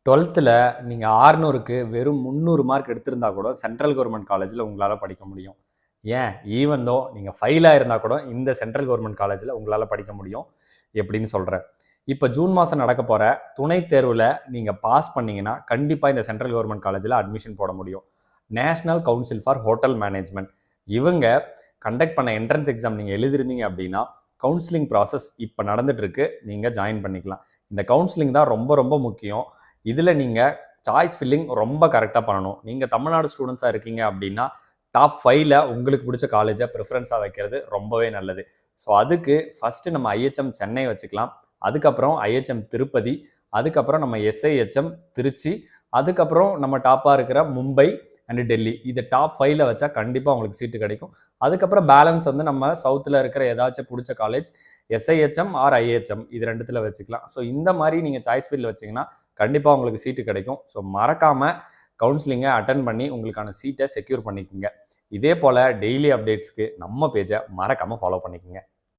12th நீங்கள் 600க்கு வெறும் 300 mark எடுத்திருந்தா கூட சென்ட்ரல் கவர்மெண்ட் காலேஜில் உங்களால் படிக்க முடியும். ஏன் ஈவன் தோ நீங்கள் ஃபெயிலாக இருந்தால் கூட இந்த சென்ட்ரல் கவர்மெண்ட் காலேஜில் உங்களால் படிக்க முடியும் எப்படின்னு சொல்கிறேன். இப்போ ஜூன் மாதம் நடக்க போகிற துணைத் தேர்வில் நீங்கள் பாஸ் பண்ணிங்கன்னா கண்டிப்பாக இந்த சென்ட்ரல் கவர்மெண்ட் காலேஜில் அட்மிஷன் போட முடியும். National council for hotel management இவங்க கண்டக்ட் பண்ண என்ட்ரன்ஸ் எக்ஸாம் நீங்கள் எழுதிருந்தீங்க அப்படின்னா கவுன்சிலிங் ப்ராசஸ் இப்போ நடந்துகிட்ருக்கு. நீங்கள் ஜாயின் பண்ணிக்கலாம். இந்த கவுன்சிலிங் தான் ரொம்ப ரொம்ப முக்கியம். இதில் நீங்கள் சாய்ஸ் ஃபில்லிங் ரொம்ப கரெக்டாக பண்ணணும். நீங்கள் தமிழ்நாடு ஸ்டூடெண்ட்ஸாக இருக்கீங்க அப்படின்னா டாப் 5ல் உங்களுக்கு பிடிச்ச காலேஜை ப்ரிஃபரன்ஸாக வைக்கிறது ரொம்பவே நல்லது. ஸோ அதுக்கு ஃபஸ்ட்டு நம்ம ஐஹெச்எம் சென்னை வச்சுக்கலாம். அதுக்கப்புறம் ஐஹெச்எம் திருப்பதி, அதுக்கப்புறம் நம்ம எஸ்ஐஹெச்எம் திருச்சி, அதுக்கப்புறம் நம்ம டாப்பாக இருக்கிற மும்பை அண்ட் டெல்லி. இதை டாப் 5ல் வச்சா கண்டிப்பாக உங்களுக்கு சீட்டு கிடைக்கும். அதுக்கப்புறம் பேலன்ஸ் நம்ம சவுத்தில் இருக்கிற ஏதாச்சும் பிடிச்ச காலேஜ் எஸ்ஐஹெச்எம் ஆர் ஐஹெச்எம் இது ரெண்டுத்தில் வச்சுக்கலாம். ஸோ இந்த மாதிரி நீங்கள் சாய்ஸ் ஃபீல்டில் வச்சிங்கன்னா கண்டிப்பாக உங்களுக்கு சீட்டு கிடைக்கும். ஸோ மறக்காமல் கவுன்சிலிங்கை அட்டன் பண்ணி உங்களுக்கான சீட்டை செக்யூர் பண்ணிக்கோங்க. இதே போல் டெய்லி அப்டேட்ஸ்க்கு நம்ம பேஜை மறக்காமல் ஃபாலோ பண்ணிக்கோங்க.